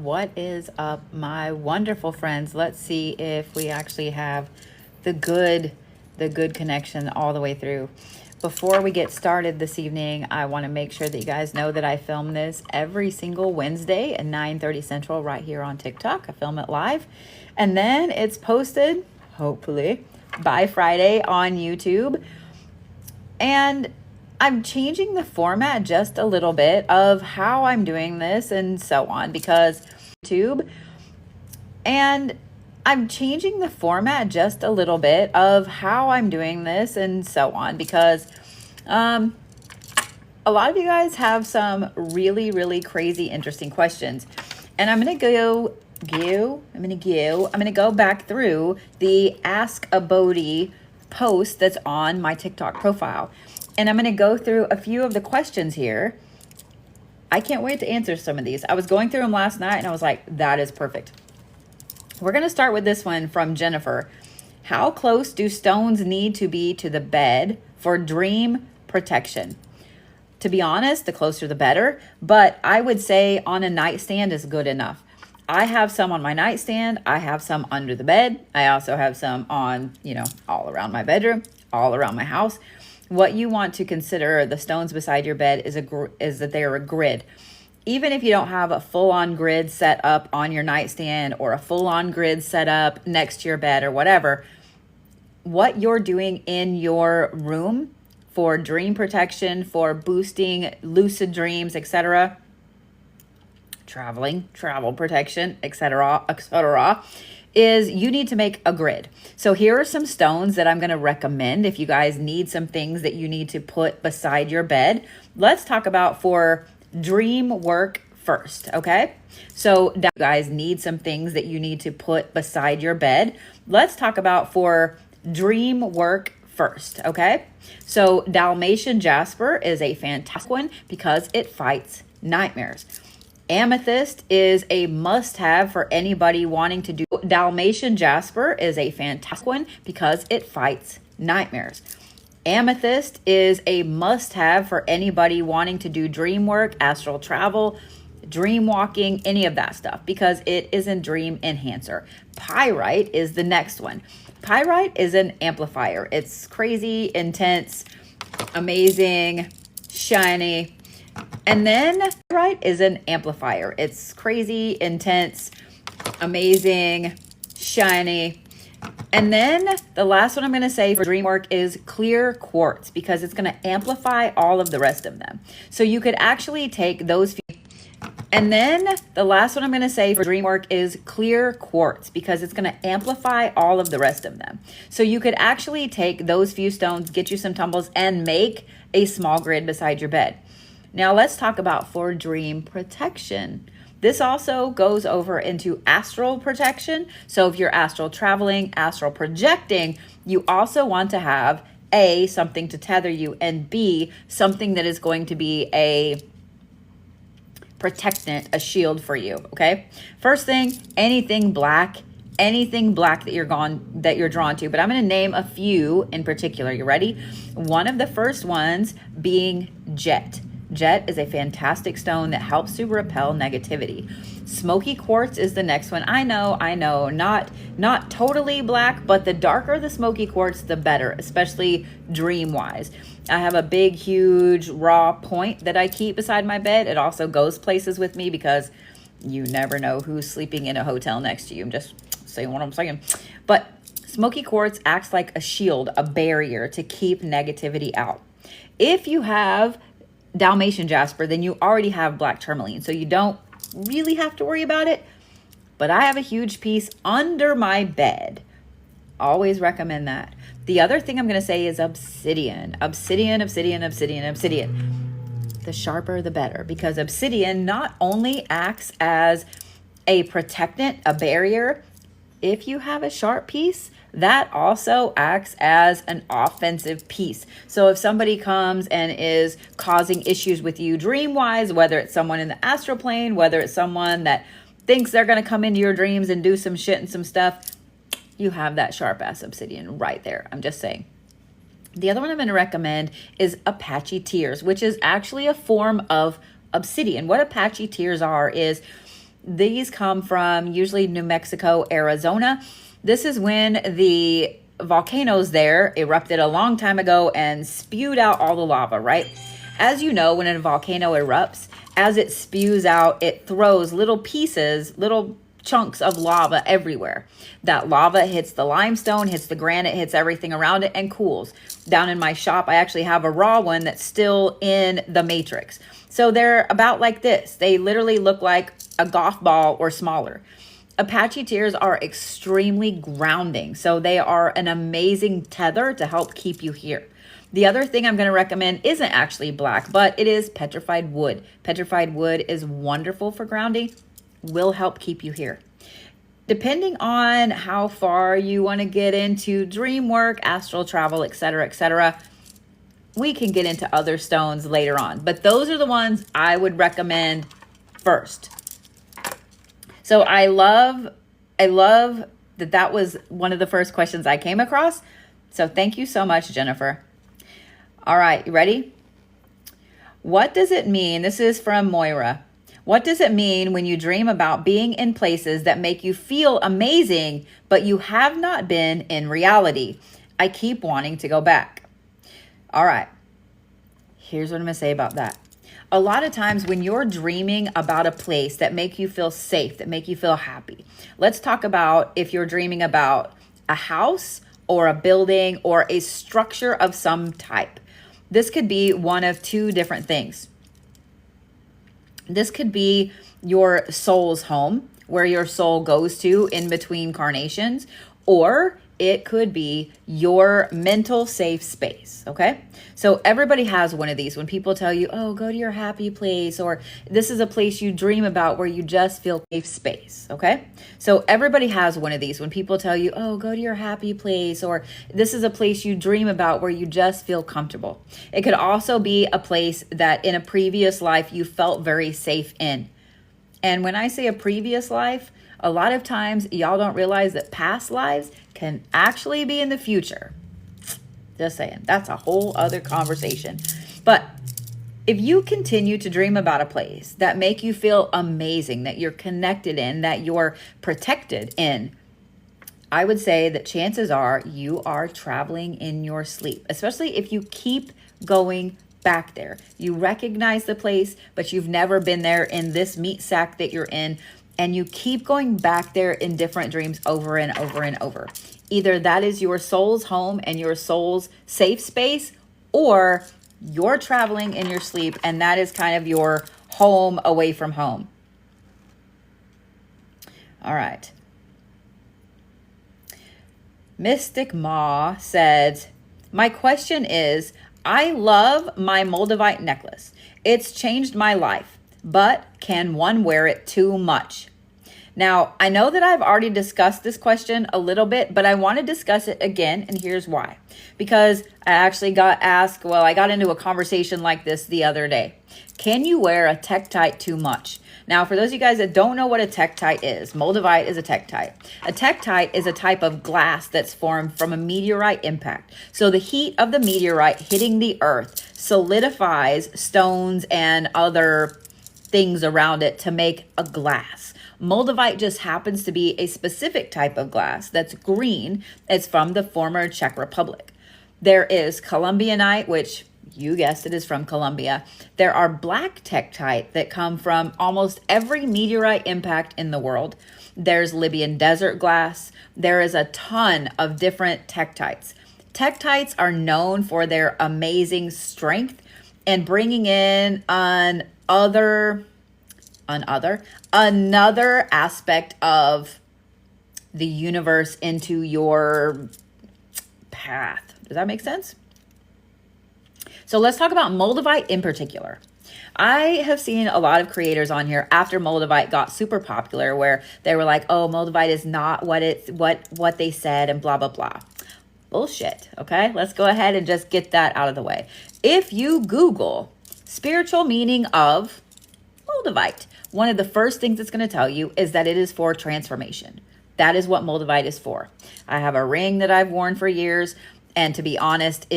What is up, my wonderful friends? Let's see if we actually have the good connection all the way through. Before we get started this evening, I want to make sure that you guys know that I film this every single Wednesday at 9:30 Central right here on TikTok. I film it live, and then it's posted, hopefully, by Friday on YouTube. And I'm changing the format just a little bit of how I'm doing this and so on because YouTube. And I'm changing the format just a little bit of how I'm doing this and so on because a lot of you guys have some really crazy, interesting questions. And I'm going to go back through the Ask a Bodhi post that's on my TikTok profile. And I'm going to go through a few of the questions here. I can't wait to answer some of these. I was going through them last night and I was like, that is perfect. We're going to start with this one from Jennifer. How close do stones need to be to the bed for dream protection? To be honest, the closer the better, but I would say on a nightstand is good enough. I have some on my nightstand. I have some under the bed. I also have some on, all around my bedroom, all around my house. What you want to consider the stones beside your bed is that they are a grid. Even if you don't have a full-on grid set up on your nightstand or a full-on grid set up next to your bed or whatever, what you're doing in your room for dream protection, for boosting lucid dreams, etc., travel protection, etc., is you need to make a grid. So here are some stones that I'm going to recommend if you guys need some things that you need to put beside your bed. Let's talk about for dream work first, okay? So you guys need some things that you need to put beside your bed. Let's talk about for dream work first, okay? So Dalmatian jasper is a fantastic one because it fights nightmares. Amethyst is a must-have for anybody wanting to do. Dalmatian jasper is a fantastic one because it fights nightmares. Amethyst is a must-have for anybody wanting to do dream work, astral travel, dream walking, any of that stuff, because it is a dream enhancer. Pyrite is the next one. Pyrite is an amplifier. It's crazy, intense, amazing, shiny. And then pyrite is an amplifier. It's crazy, intense, amazing, shiny. And then the last one I'm going to say for dream work is clear quartz because it's going to amplify all of the rest of them. So you could actually take those few. And then the last one I'm going to say for dream work is clear quartz because it's going to amplify all of the rest of them. So you could actually take those few stones, get you some tumbles, and make a small grid beside your bed. Now let's talk about for dream protection. This also goes over into astral protection. So if you're astral traveling, astral projecting, you also want to have A, something to tether you, and B, something that is going to be a protectant, a shield for you, okay? First thing, anything black that you're drawn to, but I'm going to name a few in particular. You ready? One of the first ones being jet. Jet is a fantastic stone that helps to repel negativity. Smoky quartz is the next one. I know, not totally black, but the darker the smoky quartz, the better, especially dream-wise. I have a big, huge raw point that I keep beside my bed. It also goes places with me because you never know who's sleeping in a hotel next to you. I'm just saying what I'm saying. But smoky quartz acts like a shield, a barrier to keep negativity out. If you have Dalmatian jasper, then you already have black tourmaline, so you don't really have to worry about it. But I have a huge piece under my bed. Always recommend that. The other thing I'm going to say is obsidian. Obsidian. The sharper, the better, because obsidian not only acts as a protectant, a barrier. If you have a sharp piece, that also acts as an offensive piece. So if somebody comes and is causing issues with you dream-wise, whether it's someone in the astral plane, whether it's someone that thinks they're going to come into your dreams and do some shit and some stuff, you have that sharp-ass obsidian right there. I'm just saying. The other one I'm going to recommend is Apache tears, which is actually a form of obsidian. What Apache tears are is These come from usually New Mexico, Arizona. This is when the volcanoes there erupted a long time ago and spewed out all the lava, right? As you know, when a volcano erupts, as it spews out, it throws little pieces, little chunks of lava everywhere. That lava hits the limestone, hits the granite, hits everything around it, and cools. Down in my shop, I actually have a raw one that's still in the matrix. So they're about like this. They literally look like a golf ball or smaller. Apache tears are extremely grounding, so they are an amazing tether to help keep you here. The other thing I'm going to recommend isn't actually black, but it is petrified wood. Petrified wood is wonderful for grounding, will help keep you here. Depending on how far you want to get into dream work, astral travel, etc., we can get into other stones later on, but those are the ones I would recommend first. So I love that was one of the first questions I came across. So thank you so much, Jennifer. All right, you ready? What does it mean? This is from Moira. What does it mean when you dream about being in places that make you feel amazing, but you have not been in reality? I keep wanting to go back. All right, here's what I'm gonna say about that. A lot of times when you're dreaming about a place that make you feel safe, that make you feel happy. Let's talk about if you're dreaming about a house or a building or a structure of some type. This could be one of two different things. This could be your soul's home, where your soul goes to in between carnations, or it could be your mental safe space, okay? So everybody has one of these. When people tell you, oh, go to your happy place, or this is a place you dream about where you just feel safe space, okay? So everybody has one of these. When people tell you, oh, go to your happy place, or this is a place you dream about where you just feel comfortable. It could also be a place that in a previous life you felt very safe in. And when I say a previous life, a lot of times y'all don't realize that past lives can actually be in the future. Just saying, that's a whole other conversation. But if you continue to dream about a place that make you feel amazing, that you're connected in, that you're protected in, I would say that chances are you are traveling in your sleep, especially if you keep going back there. You recognize the place, but you've never been there in this meat sack that you're in. And you keep going back there in different dreams over and over and over. Either that is your soul's home and your soul's safe space, or you're traveling in your sleep and that is kind of your home away from home. All right. Mystic Ma said, my question is, I love my Moldavite necklace. It's changed my life. But can one wear it too much? Now, I know that I've already discussed this question a little bit, but I want to discuss it again, and here's why. Because I actually got asked, I got into a conversation like this the other day. Can you wear a tektite too much? Now, for those of you guys that don't know what a tektite is, Moldavite is a tektite. A tektite is a type of glass that's formed from a meteorite impact. So the heat of the meteorite hitting the earth solidifies stones and other things around it to make a glass. Moldavite just happens to be a specific type of glass that's green. It's from the former Czech Republic. There is Columbianite, which you guessed it is from Colombia. There are black tektite that come from almost every meteorite impact in the world. There's Libyan desert glass. There is a ton of different tektites. Tektites are known for their amazing strength and bringing in another aspect of the universe into your path. Does that make sense? So let's talk about Moldavite in particular. I have seen a lot of creators on here after Moldavite got super popular where they were like, oh, Moldavite is not what they said and blah, blah, blah. Bullshit, okay? Let's go ahead and just get that out of the way. If you Google spiritual meaning of Moldavite, one of the first things it's going to tell you is that it is for transformation. That is what Moldavite is for. I have a ring that I've worn for years. And to be honest,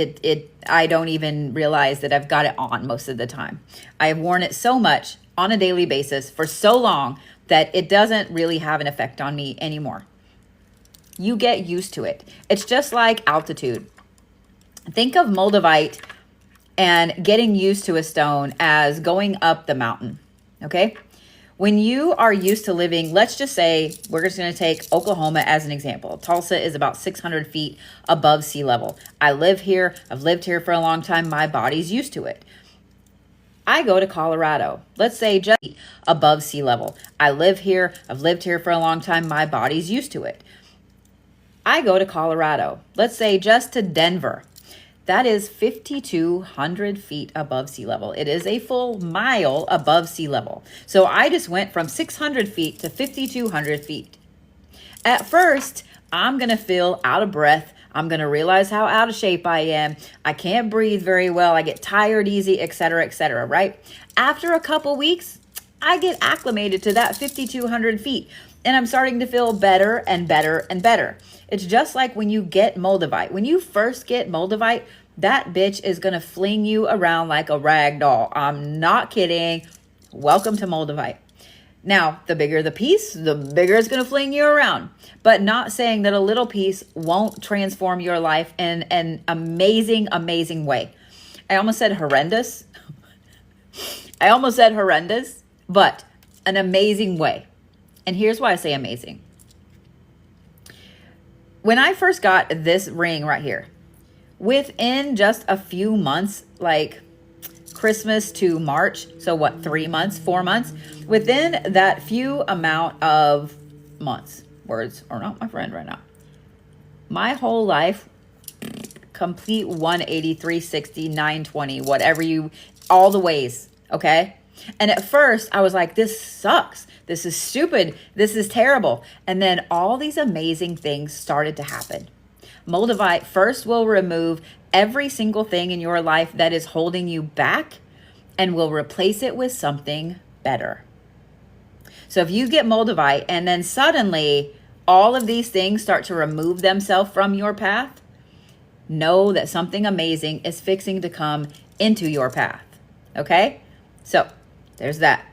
I don't even realize that I've got it on most of the time. I have worn it so much on a daily basis for so long that it doesn't really have an effect on me anymore. You get used to it. It's just like altitude. Think of Moldavite and getting used to a stone as going up the mountain, okay? When you are used to living, let's just say, we're just going to take Oklahoma as an example. Tulsa is about 600 feet above sea level. I live here. I've lived here for a long time. My body's used to it. I go to Colorado, let's say just above sea level. I live here. I've lived here for a long time. My body's used to it. I go to Colorado, let's say just to Denver. That is 5,200 feet above sea level. It is a full mile above sea level. So I just went from 600 feet to 5,200 feet. At first, I'm going to feel out of breath. I'm going to realize how out of shape I am. I can't breathe very well. I get tired easy, etc., right? After a couple weeks, I get acclimated to that 5,200 feet. And I'm starting to feel better and better and better. It's just like when you get Moldavite. When you first get Moldavite, that bitch is going to fling you around like a rag doll. I'm not kidding. Welcome to Moldavite. Now, the bigger the piece, the bigger it's going to fling you around. But not saying that a little piece won't transform your life in an amazing, amazing way. I almost said horrendous. But an amazing way. And here's why I say amazing. When I first got this ring right here, within just a few months, like Christmas to March, so what, 3 months, 4 months, within that few amount of months, words are not my friend right now, my whole life, complete 180, 360, 920, whatever you, all the ways, okay? And at first I was like, this sucks. This is stupid. This is terrible. And then all these amazing things started to happen. Moldavite first will remove every single thing in your life that is holding you back and will replace it with something better. So if you get Moldavite and then suddenly all of these things start to remove themselves from your path, know that something amazing is fixing to come into your path. Okay? So there's that.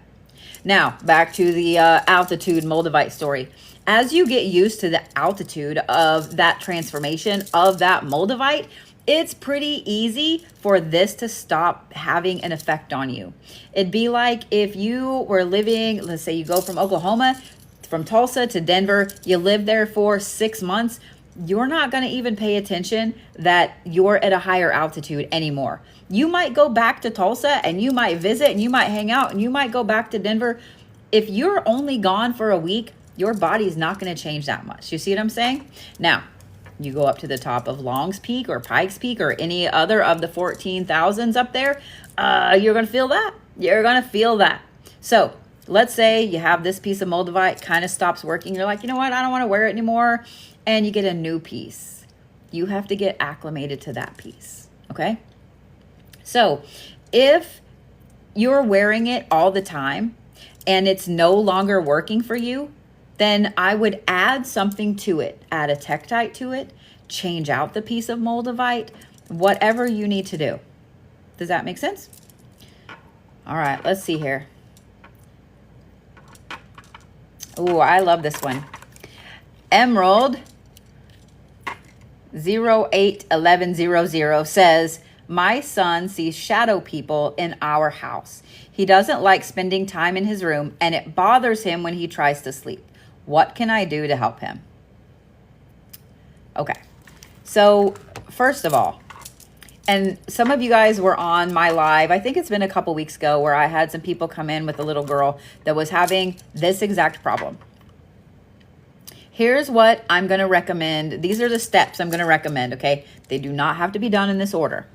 Now, back to the altitude Moldavite story. As you get used to the altitude of that transformation of that Moldavite, it's pretty easy for this to stop having an effect on you. It'd be like if you were living, let's say you go from Oklahoma, from Tulsa to Denver, you live there for 6 months, you're not going to even pay attention that you're at a higher altitude anymore. You might go back to Tulsa and you might visit and you might hang out and you might go back to Denver. If you're only gone for a week, your body's not going to change that much. You see what I'm saying? Now, you go up to the top of Long's Peak or Pikes Peak or any other of the 14,000s up there, you're going to feel that. You're going to feel that. So let's say you have this piece of Moldavite, kind of stops working. You're like, you know what? I don't want to wear it anymore. And you get a new piece. You have to get acclimated to that piece. Okay? So if you're wearing it all the time and it's no longer working for you, then I would add something to it. Add a Tektite to it. Change out the piece of Moldavite. Whatever you need to do. Does that make sense? All right, let's see here. Oh, I love this one. Emerald 081100 says, my son sees shadow people in our house. He doesn't like spending time in his room and it bothers him when he tries to sleep. What can I do to help him? Okay. So first of all, and some of you guys were on my live, I think it's been a couple weeks ago, where I had some people come in with a little girl that was having this exact problem. Here's what I'm going to recommend. These are the steps I'm going to recommend, okay? They do not have to be done in this order.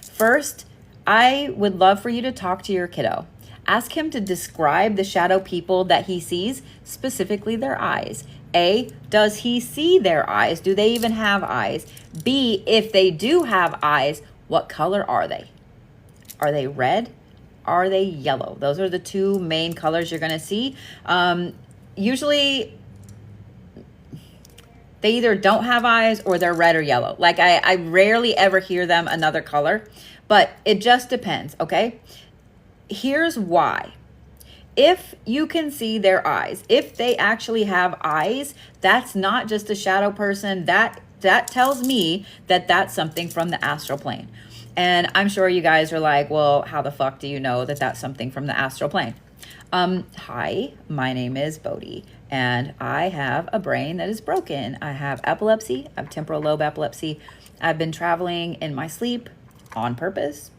First, I would love for you to talk to your kiddo. Ask him to describe the shadow people that he sees, specifically their eyes. A, does he see their eyes? Do they even have eyes? B, if they do have eyes, what color are they? Are they red? Are they yellow? Those are the two main colors you're going to see. Usually, they either don't have eyes or they're red or yellow. Like I rarely ever hear them another color, but it just depends, okay? Here's why. If you can see their eyes, if they actually have eyes, that's not just a shadow person. That tells me that that's something from the astral plane. And I'm sure you guys are like, well, how the fuck do you know that that's something from the astral plane? Hi, my name is Bodhi, and I have a brain that is broken. I have epilepsy. I have temporal lobe epilepsy. I've been traveling in my sleep on purpose,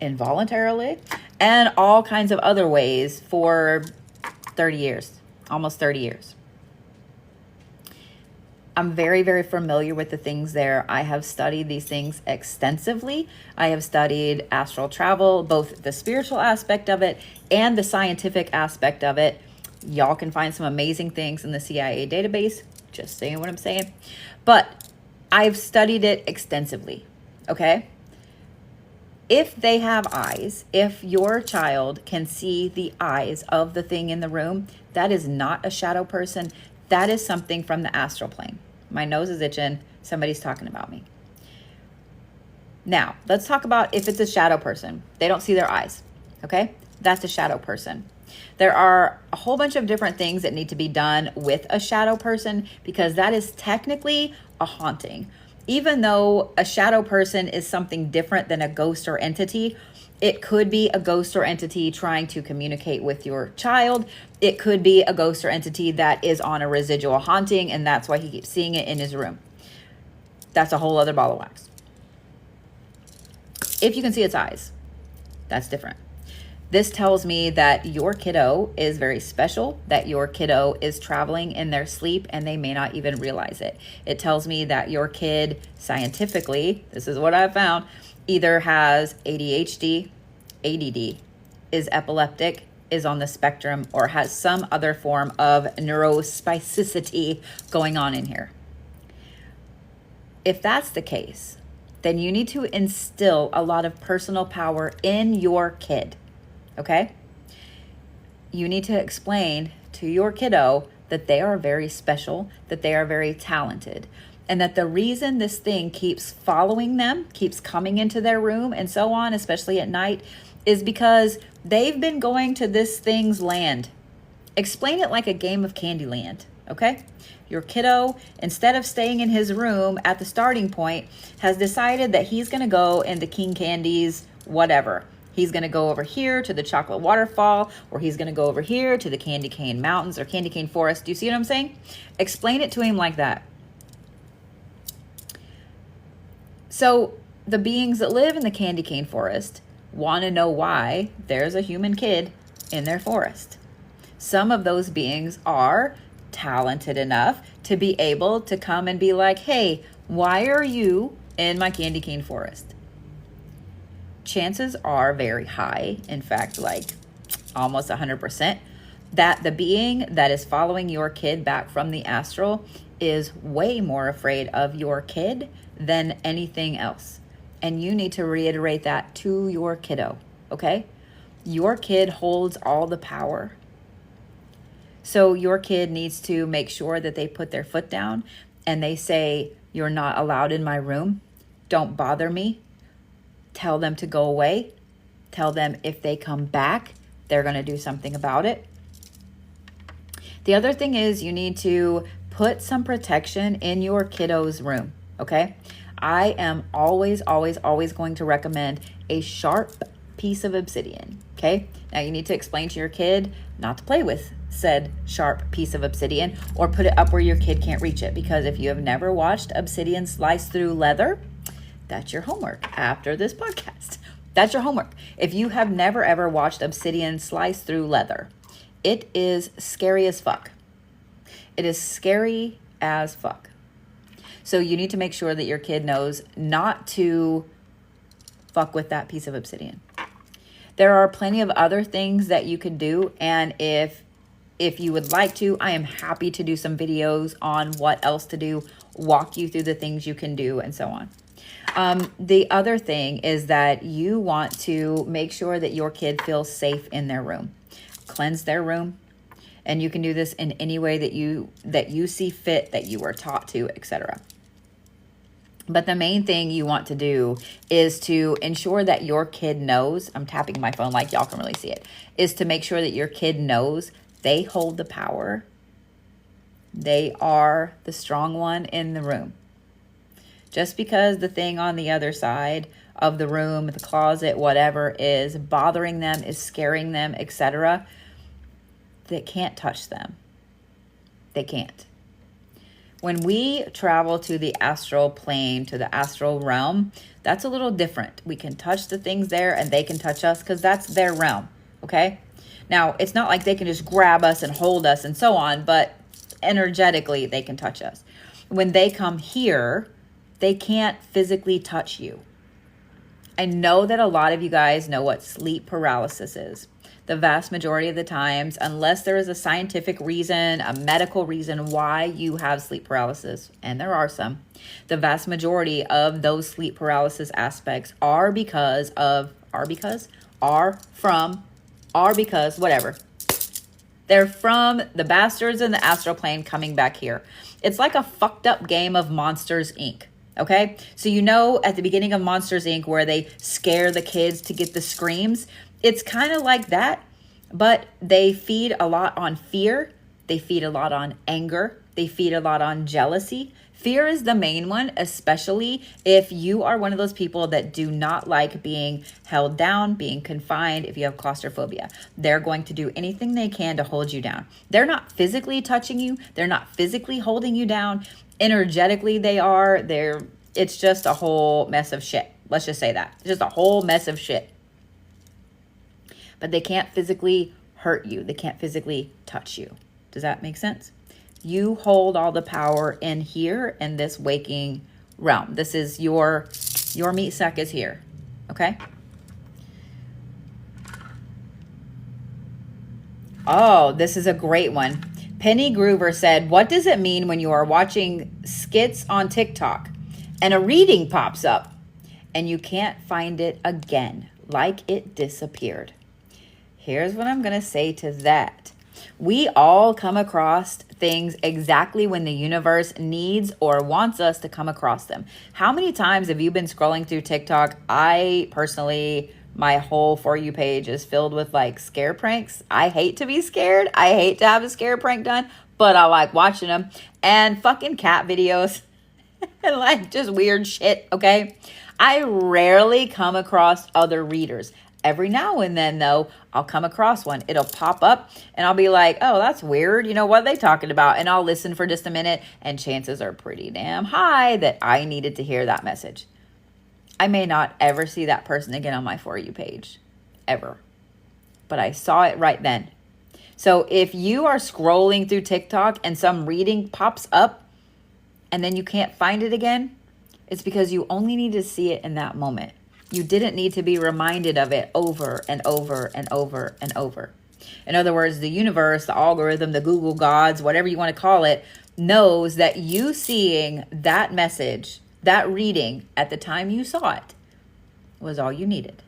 involuntarily, and all kinds of other ways for 30 years, almost 30 years. I'm very, very familiar with the things there. I have studied these things extensively. I have studied astral travel, both the spiritual aspect of it and the scientific aspect of it. Y'all can find some amazing things in the CIA database. Just saying what I'm saying. But I've studied it extensively, okay? If they have eyes, if your child can see the eyes of the thing in the room, that is not a shadow person. That is something from the astral plane. My nose is itching. Somebody's talking about me. Now, let's talk about if it's a shadow person. They don't see their eyes, okay? That's a shadow person. There are a whole bunch of different things that need to be done with a shadow person because that is technically a haunting. Even though a shadow person is something different than a ghost or entity, it could be a ghost or entity trying to communicate with your child. It could be a ghost or entity that is on a residual haunting, and that's why he keeps seeing it in his room. That's a whole other ball of wax. If you can see its eyes, that's different. This tells me that your kiddo is very special, that your kiddo is traveling in their sleep and they may not even realize it. It tells me that your kid, scientifically, this is what I've found, either has ADHD, ADD, is epileptic, is on the spectrum, or has some other form of neurospasticity going on in here. If that's the case, then you need to instill a lot of personal power in your kid. Okay? You need to explain to your kiddo that they are very special, that they are very talented, and that the reason this thing keeps following them, keeps coming into their room and so on, especially at night, is because they've been going to this thing's land. Explain it like a game of Candyland, okay? Your kiddo, instead of staying in his room at the starting point, has decided that he's going to go into King Candy's whatever. He's going to go over here to the chocolate waterfall, or he's going to go over here to the candy cane mountains or candy cane forest. Do you see what I'm saying? Explain it to him like that. So the beings that live in the candy cane forest want to know why there's a human kid in their forest. Some of those beings are talented enough to be able to come and be like, hey, why are you in my candy cane forest? Chances are very high, in fact, like almost 100%, that the being that is following your kid back from the astral is way more afraid of your kid than anything else. And you need to reiterate that to your kiddo, okay? Your kid holds all the power. So your kid needs to make sure that they put their foot down and they say, you're not allowed in my room. Don't bother me. Tell them to go away. Tell them if they come back, they're going to do something about it. The other thing is you need to put some protection in your kiddo's room, okay? I am always, always, always going to recommend a sharp piece of obsidian, okay? Now you need to explain to your kid not to play with said sharp piece of obsidian or put it up where your kid can't reach it, because if you have never watched obsidian slice through leather, that's your homework after this podcast. That's your homework. If you have never ever watched obsidian slice through leather, it is scary as fuck. It is scary as fuck. So you need to make sure that your kid knows not to fuck with that piece of obsidian. There are plenty of other things that you can do, and if you would like to, I am happy to do some videos on what else to do, walk you through the things you can do, and so on. The other thing is that you want to make sure that your kid feels safe in their room. Cleanse their room. And you can do this in any way that you see fit, that you were taught to, etc. But the main thing you want to do is to ensure that your kid knows, I'm tapping my phone like y'all can really see it, is to make sure that your kid knows they hold the power. They are the strong one in the room. Just because the thing on the other side of the room, the closet, whatever, is bothering them, is scaring them, etc., they can't touch them. They can't. When we travel to the astral plane, to the astral realm, that's a little different. We can touch the things there and they can touch us because that's their realm, okay? Now, it's not like they can just grab us and hold us and so on, but energetically they can touch us. When they come here, they can't physically touch you. I know that a lot of you guys know what sleep paralysis is. The vast majority of the times, unless there is a scientific reason, a medical reason why you have sleep paralysis, and there are some, the vast majority of those sleep paralysis aspects are because, whatever. They're from the bastards in the astral plane coming back here. It's like a fucked up game of Monsters, Inc. Okay? So you know at the beginning of Monsters, Inc. where they scare the kids to get the screams? It's kind of like that, but they feed a lot on fear. They feed a lot on anger. They feed a lot on jealousy. Fear is the main one, especially if you are one of those people that do not like being held down, being confined, if you have claustrophobia. They're going to do anything they can to hold you down. They're not physically touching you. They're not physically holding you down. Energetically, they are. It's just a whole mess of shit. Let's just say that. It's just a whole mess of shit. But they can't physically hurt you. They can't physically touch you. Does that make sense? You hold all the power in here in this waking realm. This is your meat sack is here. Okay? Oh, this is a great one. Penny Groover said, what does it mean when you are watching skits on TikTok and a reading pops up and you can't find it again, like it disappeared? Here's what I'm going to say to that. We all come across things exactly when the universe needs or wants us to come across them. How many times have you been scrolling through TikTok? I personally, my whole For You page is filled with like scare pranks. I hate to be scared. I hate to have a scare prank done, but I like watching them. And fucking cat videos and like just weird shit, okay? I rarely come across other readers. Every now and then, though, I'll come across one. It'll pop up and I'll be like, oh, that's weird. You know, what are they talking about? And I'll listen for just a minute and chances are pretty damn high that I needed to hear that message. I may not ever see that person again on my For You page, ever. But I saw it right then. So if you are scrolling through TikTok and some reading pops up and then you can't find it again, it's because you only need to see it in that moment. You didn't need to be reminded of it over and over and over and over. In other words, the universe, the algorithm, the Google gods, whatever you want to call it, knows that you seeing that message, that reading at the time you saw it was all you needed.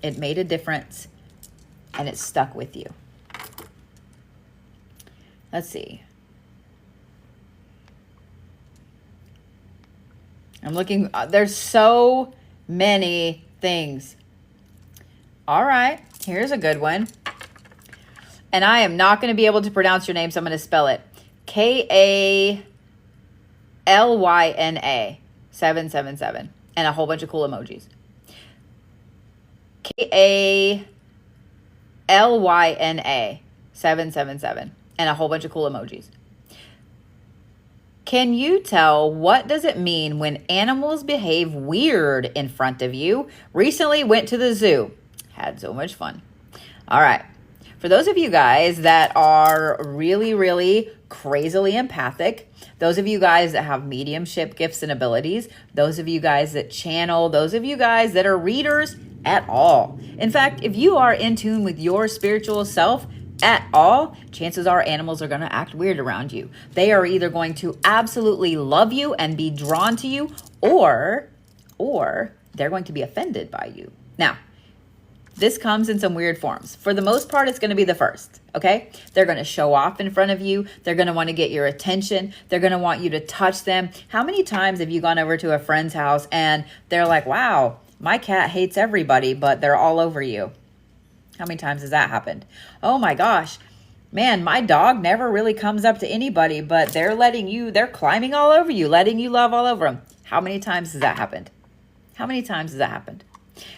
It made a difference and it stuck with you. Let's see. I'm looking, there's so many things. All right, here's a good one. And I am not going to be able to pronounce your name, so I'm going to spell it. Kalyna 777. And a whole bunch of cool emojis. Kalyna 777. And a whole bunch of cool emojis. Can you tell what does it mean when animals behave weird in front of you? Recently went to the zoo. Had so much fun. All right. For those of you guys that are really, really crazily empathic, those of you guys that have mediumship gifts and abilities, those of you guys that channel, those of you guys that are readers at all. In fact, if you are in tune with your spiritual self, at all, chances are animals are going to act weird around you. They are either going to absolutely love you and be drawn to you, or they're going to be offended by you. Now, this comes in some weird forms. For the most part, it's going to be the first, okay? They're going to show off in front of you. They're going to want to get your attention. They're going to want you to touch them. How many times have you gone over to a friend's house and they're like, wow, my cat hates everybody, but they're all over you? How many times has that happened? Oh my gosh, man, my dog never really comes up to anybody, but they're climbing all over you, letting you love all over them. How many times has that happened? How many times has that happened?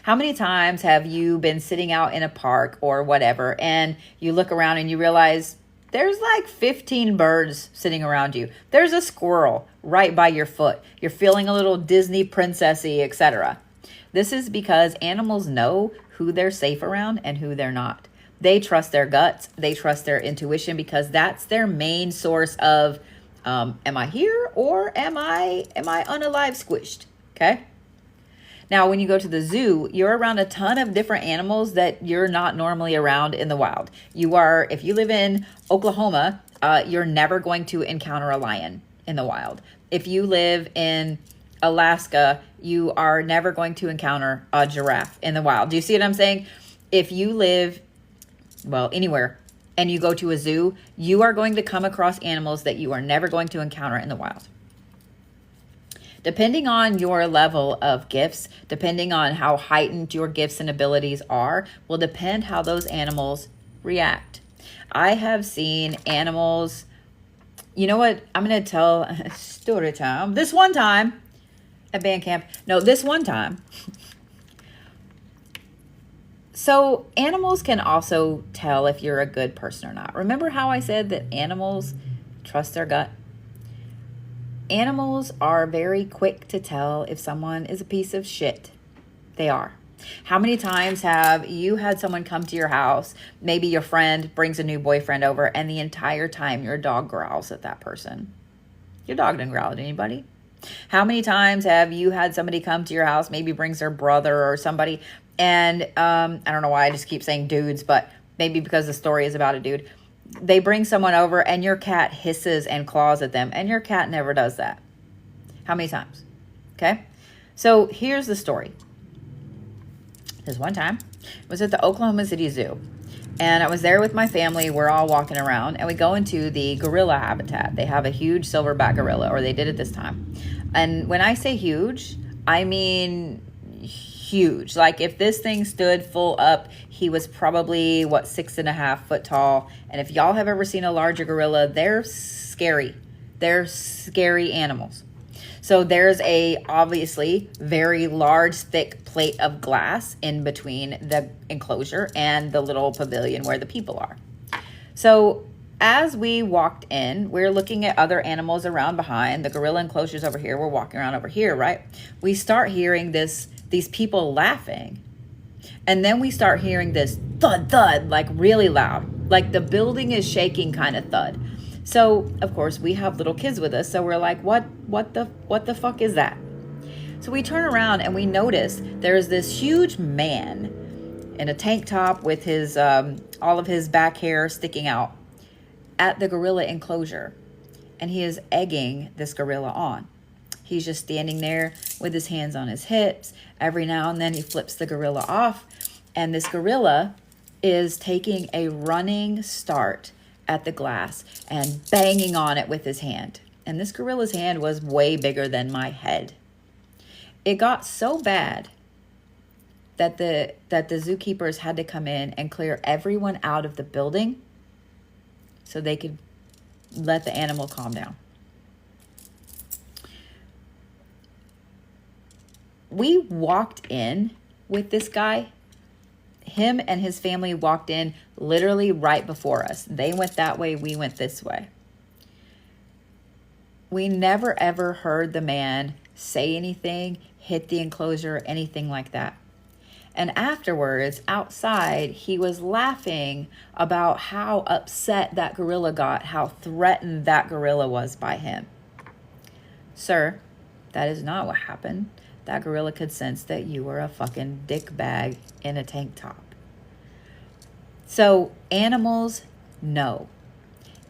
How many times have you been sitting out in a park or whatever, and you look around and you realize there's like 15 birds sitting around you. There's a squirrel right by your foot. You're feeling a little Disney princessy, etc. This is because animals know who they're safe around and who they're not. They trust their guts. They trust their intuition because that's their main source of, am I here or am I unalive squished? Okay. Now, when you go to the zoo, you're around a ton of different animals that you're not normally around in the wild. If you live in Oklahoma, you're never going to encounter a lion in the wild. If you live in Alaska, you are never going to encounter a giraffe in the wild. Do you see what I'm saying? If you live, well, anywhere, and you go to a zoo, you are going to come across animals that you are never going to encounter in the wild. Depending on your level of gifts, depending on how heightened your gifts and abilities are, will depend how those animals react. I have seen animals, you know what? I'm going to tell a story time. This one time at band camp, So animals can also tell if you're a good person or not. Remember how I said that animals trust their gut? Animals are very quick to tell if someone is a piece of shit. They are. How many times have you had someone come to your house, maybe your friend brings a new boyfriend over, and the entire time your dog growls at that person? Your dog didn't growl at anybody. How many times have you had somebody come to your house, maybe brings their brother or somebody, and I don't know why I just keep saying dudes, but maybe because the story is about a dude. They bring someone over and your cat hisses and claws at them, and your cat never does that. How many times? Okay. So here's the story. This one time I was at the Oklahoma City Zoo, and I was there with my family. We're all walking around, and we go into the gorilla habitat. They have a huge silverback gorilla, or they did at this time. And when I say huge, I mean huge. Like if this thing stood full up, he was probably 6.5 foot tall. And if y'all have ever seen a larger gorilla, they're scary. They're scary animals. So there's a obviously very large, thick plate of glass in between the enclosure and the little pavilion where the people are. So as we walked in, we're looking at other animals around behind. The gorilla enclosure's over here. We're walking around over here, right? We start hearing these people laughing. And then we start hearing this thud, thud, like really loud. Like the building is shaking kind of thud. So, of course, we have little kids with us. So we're like, what the fuck is that? So we turn around and we notice there's this huge man in a tank top with his all of his back hair sticking out at the gorilla enclosure. And he is egging this gorilla on. He's just standing there with his hands on his hips. Every now and then he flips the gorilla off. And this gorilla is taking a running start at the glass and banging on it with his hand. And this gorilla's hand was way bigger than my head. It got so bad that the zookeepers had to come in and clear everyone out of the building so they could let the animal calm down. We walked in with this guy. Him and his family walked in literally right before us. They went that way, we went this way. We never ever heard the man say anything, hit the enclosure, anything like that. And afterwards, outside, he was laughing about how upset that gorilla got, how threatened that gorilla was by him. Sir, that is not what happened. That gorilla could sense that you were a fucking dick bag in a tank top. So animals know.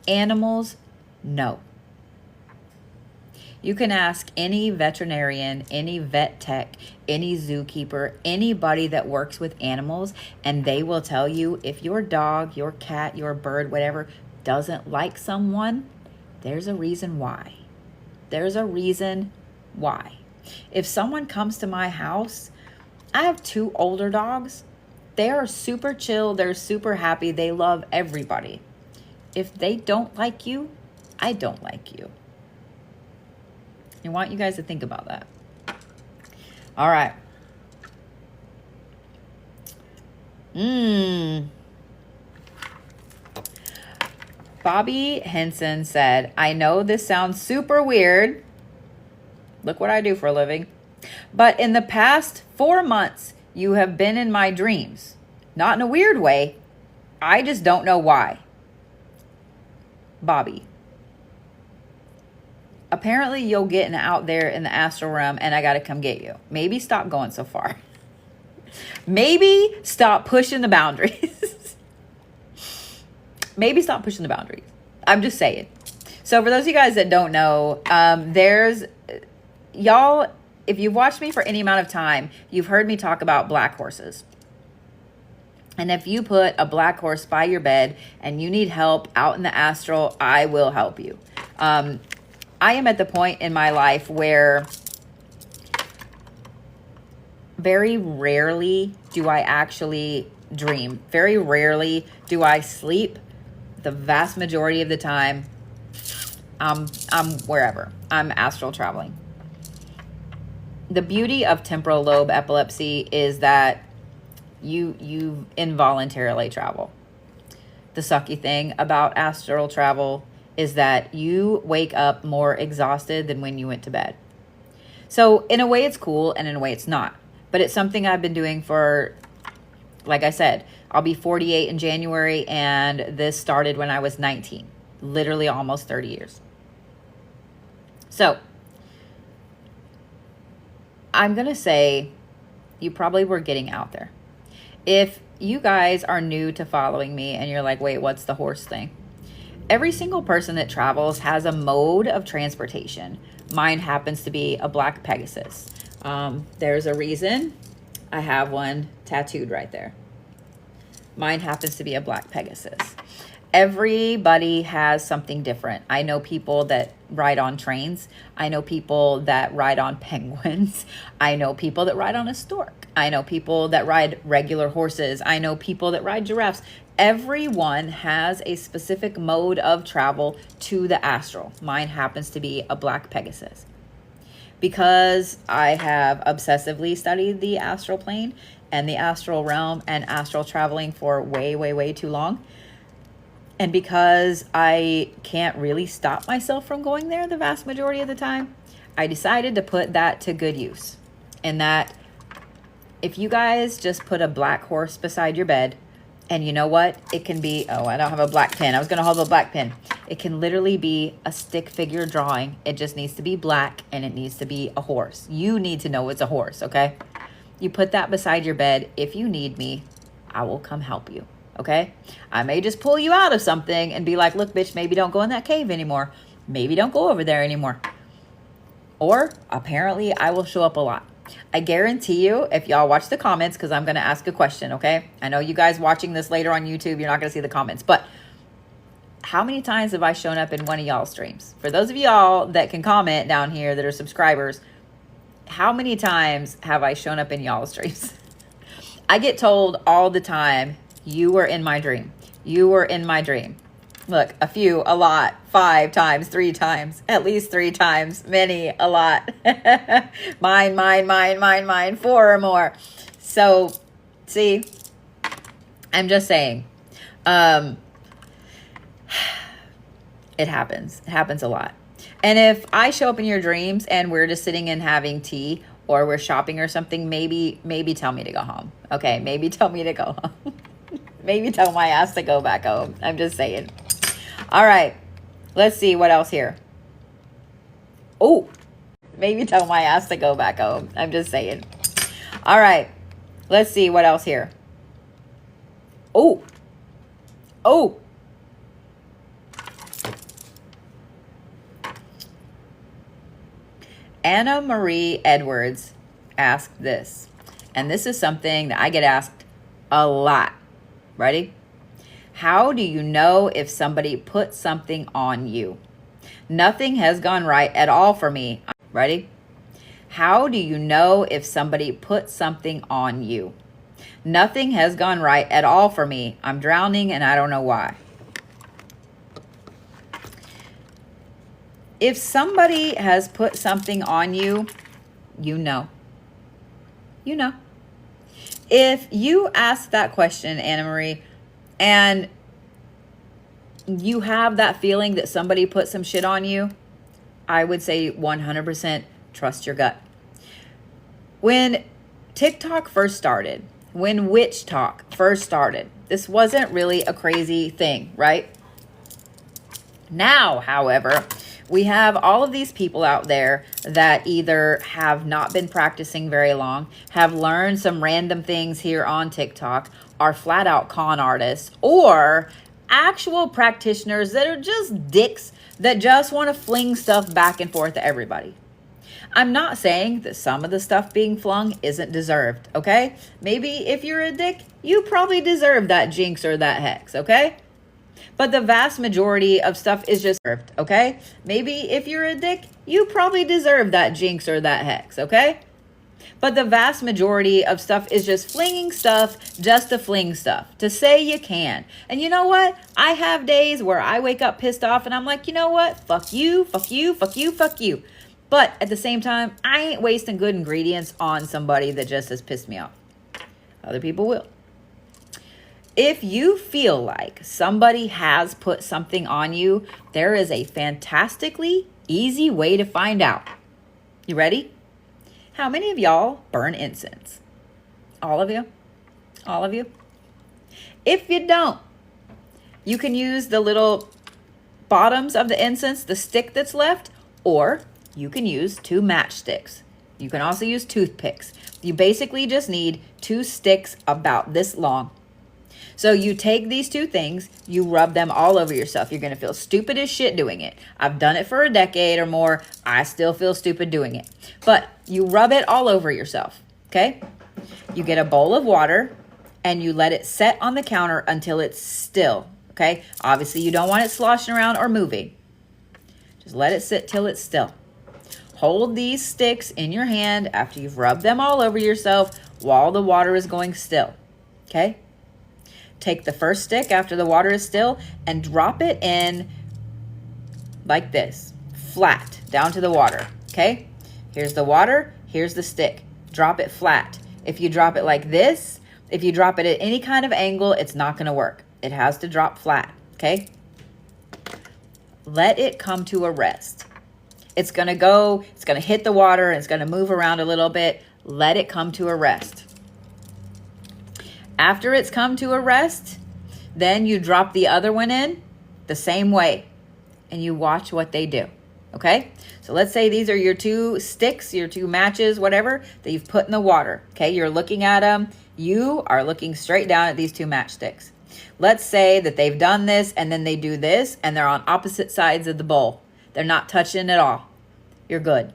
Animals know. You can ask any veterinarian, any vet tech, any zookeeper, anybody that works with animals, and they will tell you if your dog, your cat, your bird, whatever, doesn't like someone, there's a reason why. There's a reason why. If someone comes to my house, I have 2 older dogs. They are super chill. They're super happy. They love everybody. If they don't like you, I don't like you. I want you guys to think about that. All right. Bobby Henson said, I know this sounds super weird. Look what I do for a living. But in the past 4 months, you have been in my dreams. Not in a weird way. I just don't know why. Bobby. Apparently you'll get out there in the astral realm and I got to come get you. Maybe stop going so far. Maybe stop pushing the boundaries. Maybe stop pushing the boundaries. I'm just saying. So for those of you guys that don't know, y'all, if you've watched me for any amount of time, you've heard me talk about black horses. And if you put a black horse by your bed and you need help out in the astral, I will help you. I am at the point in my life where very rarely do I actually dream. Very rarely do I sleep. The vast majority of the time, I'm wherever. I'm astral traveling. The beauty of temporal lobe epilepsy is that you involuntarily travel. The sucky thing about astral travel is that you wake up more exhausted than when you went to bed. So in a way it's cool and in a way it's not. But it's something I've been doing for, like I said, I'll be 48 in January, and this started when I was 19. Literally almost 30 years. So I'm going to say you probably were getting out there. If you guys are new to following me and you're like, wait, what's the horse thing? Every single person that travels has a mode of transportation. Mine happens to be a black Pegasus. There's a reason I have one tattooed right there. Mine happens to be a black Pegasus. Everybody has something different. I know people that ride on trains. I know people that ride on penguins. I know people that ride on a stork. I know people that ride regular horses. I know people that ride giraffes. Everyone has a specific mode of travel to the astral. Mine happens to be a black Pegasus. Because I have obsessively studied the astral plane and the astral realm and astral traveling for way, way, way too long. And because I can't really stop myself from going there the vast majority of the time, I decided to put that to good use. And that if you guys just put a black horse beside your bed, and you know what? It can be, oh, I don't have a black pen. I was going to hold a black pen. It can literally be a stick figure drawing. It just needs to be black and it needs to be a horse. You need to know it's a horse, okay? You put that beside your bed. If you need me, I will come help you, okay? I may just pull you out of something and be like, look, bitch, maybe don't go in that cave anymore. Maybe don't go over there anymore. Or apparently I will show up a lot. I guarantee you, if y'all watch the comments, because I'm going to ask a question, okay? I know you guys watching this later on YouTube, you're not going to see the comments, but how many times have I shown up in one of y'all's streams? For those of y'all that can comment down here that are subscribers, how many times have I shown up in y'all's streams? I get told all the time, you were in my dream. You were in my dream. Look, a few, a lot, 5 times, 3 times, at least 3 times, many, a lot. mine, 4 or more. So, see, I'm just saying, it happens. It happens a lot. And if I show up in your dreams and we're just sitting and having tea or we're shopping or something, maybe tell me to go home. Okay, maybe tell me to go home. Maybe tell my ass to go back home. I'm just saying. All right, let's see what else here. Oh, maybe tell my ass to go back home. I'm just saying. All right, let's see what else here. Oh. Anna Marie Edwards asked this, and this is something that I get asked a lot. Ready? How do you know if somebody put something on you? Nothing has gone right at all for me. Ready? How do you know if somebody put something on you? Nothing has gone right at all for me. I'm drowning and I don't know why. If somebody has put something on you, you know. You know. If you ask that question, Anna Marie, and you have that feeling that somebody put some shit on you, I would say 100% trust your gut. When TikTok first started, when witch talk first started, this wasn't really a crazy thing, right? Now, however, we have all of these people out there that either have not been practicing very long, have learned some random things here on TikTok, are flat out con artists, or actual practitioners that are just dicks that just want to fling stuff back and forth to everybody. I'm not saying that some of the stuff being flung isn't deserved, okay? Maybe if you're a dick, you probably deserve that jinx or that hex, okay? But the vast majority of stuff is just deserved, okay? Maybe if you're a dick, you probably deserve that jinx or that hex, okay? But the vast majority of stuff is just flinging stuff just to fling stuff, to say you can. And you know what? I have days where I wake up pissed off and I'm like, you know what? Fuck you, fuck you, fuck you, fuck you. But at the same time, I ain't wasting good ingredients on somebody that just has pissed me off. Other people will. If you feel like somebody has put something on you, there is a fantastically easy way to find out. You ready? How many of y'all burn incense? All of you? All of you? If you don't, you can use the little bottoms of the incense, the stick that's left, or you can use 2 matchsticks. You can also use toothpicks. You basically just need 2 sticks about this long. So you take these 2 things, you rub them all over yourself. You're going to feel stupid as shit doing it. I've done it for a decade or more. I still feel stupid doing it. But you rub it all over yourself, okay? You get a bowl of water and you let it set on the counter until it's still, okay? Obviously, you don't want it sloshing around or moving. Just let it sit till it's still. Hold these sticks in your hand after you've rubbed them all over yourself while the water is going still, okay? Take the first stick after the water is still and drop it in like this, flat, down to the water, okay? Here's the water, here's the stick. Drop it flat. If you drop it like this, if you drop it at any kind of angle, it's not going to work. It has to drop flat, okay? Let it come to a rest. It's going to hit the water, and it's going to move around a little bit. Let it come to a rest. After it's come to a rest, then you drop the other one in the same way, and you watch what they do, okay? So let's say these are your 2 sticks, your 2 matches, whatever, that you've put in the water, okay? You're looking at them. You are looking straight down at these 2 matchsticks. Let's say that they've done this, and then they do this, and they're on opposite sides of the bowl. They're not touching at all. You're good.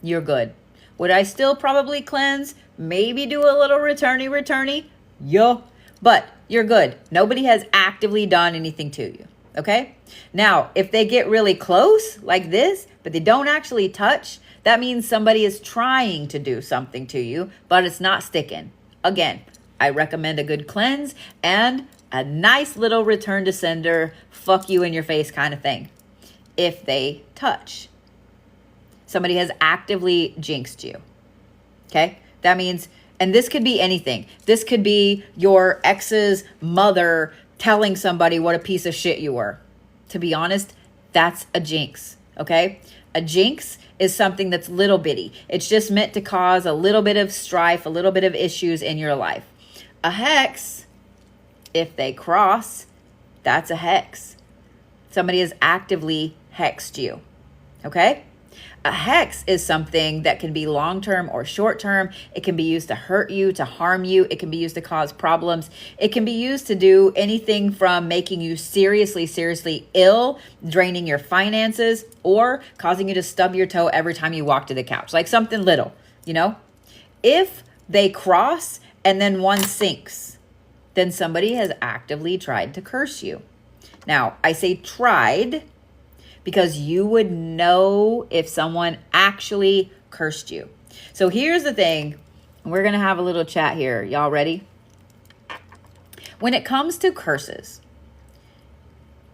You're good. Would I still probably cleanse? Maybe do a little returney? Yeah. But you're good. Nobody has actively done anything to you. Okay? Now, if they get really close like this, but they don't actually touch, that means somebody is trying to do something to you, but it's not sticking. Again, I recommend a good cleanse and a nice little return to sender, fuck you in your face kind of thing. If they touch, somebody has actively jinxed you. Okay? That means, and this could be anything. This could be your ex's mother telling somebody what a piece of shit you were. To be honest, that's a jinx. Okay? A jinx is something that's little bitty. It's just meant to cause a little bit of strife, a little bit of issues in your life. A hex, if they cross, that's a hex. Somebody has actively hexed you. Okay? A hex is something that can be long-term or short-term. It can be used to hurt you, to harm you. It can be used to cause problems. It can be used to do anything from making you seriously, seriously ill, draining your finances, or causing you to stub your toe every time you walk to the couch. Like something little, you know? If they cross and then one sinks, then somebody has actively tried to curse you. Now, I say tried because you would know if someone actually cursed you. So here's the thing. We're going to have a little chat here. Y'all ready? When it comes to curses,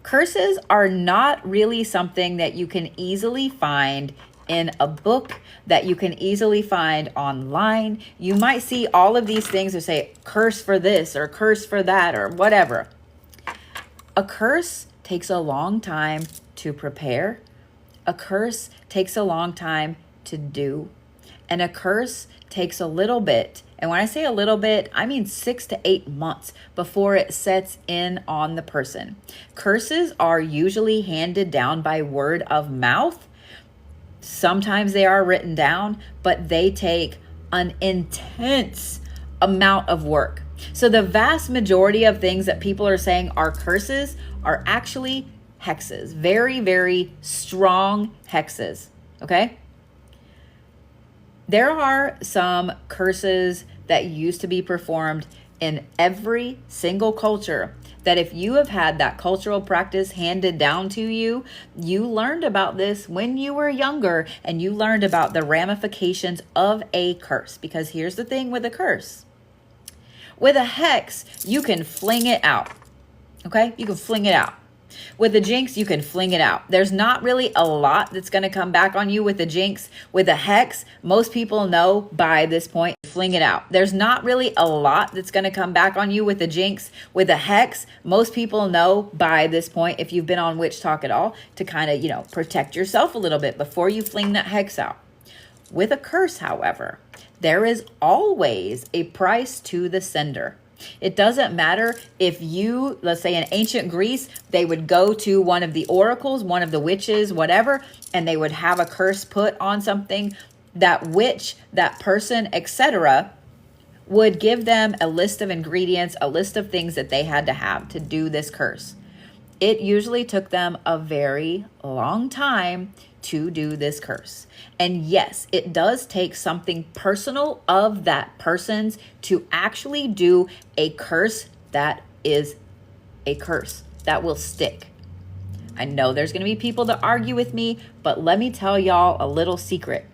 curses are not really something that you can easily find in a book, that you can easily find online. You might see all of these things that say curse for this or curse for that or whatever. A curse takes a long time to prepare. A curse takes a long time to do. And a curse takes a little bit. And when I say a little bit, I mean 6 to 8 months before it sets in on the person. Curses are usually handed down by word of mouth. Sometimes they are written down, but they take an intense amount of work. So the vast majority of things that people are saying are curses are actually hexes. Very, very strong hexes. Okay? There are some curses that used to be performed in every single culture that if you have had that cultural practice handed down to you, you learned about this when you were younger and you learned about the ramifications of a curse. Because here's the thing with a curse. With a hex, you can fling it out. Okay? You can fling it out. With a jinx, you can fling it out. There's not really a lot that's going to come back on you with a jinx. With a hex, most people know by this point, fling it out. There's not really a lot that's going to come back on you with a jinx. With a hex, most people know by this point, if you've been on Witch Talk at all, to kind of, protect yourself a little bit before you fling that hex out. With a curse, however, there is always a price to the sender. It doesn't matter if you, let's say in ancient Greece, they would go to one of the oracles, one of the witches, whatever, and they would have a curse put on something. That witch, that person, etc., would give them a list of ingredients, a list of things that they had to have to do this curse. It usually took them a very long time to do this curse. And yes, it does take something personal of that person's to actually do a curse that is a curse that will stick. I know there's going to be people that argue with me, but let me tell y'all a little secret.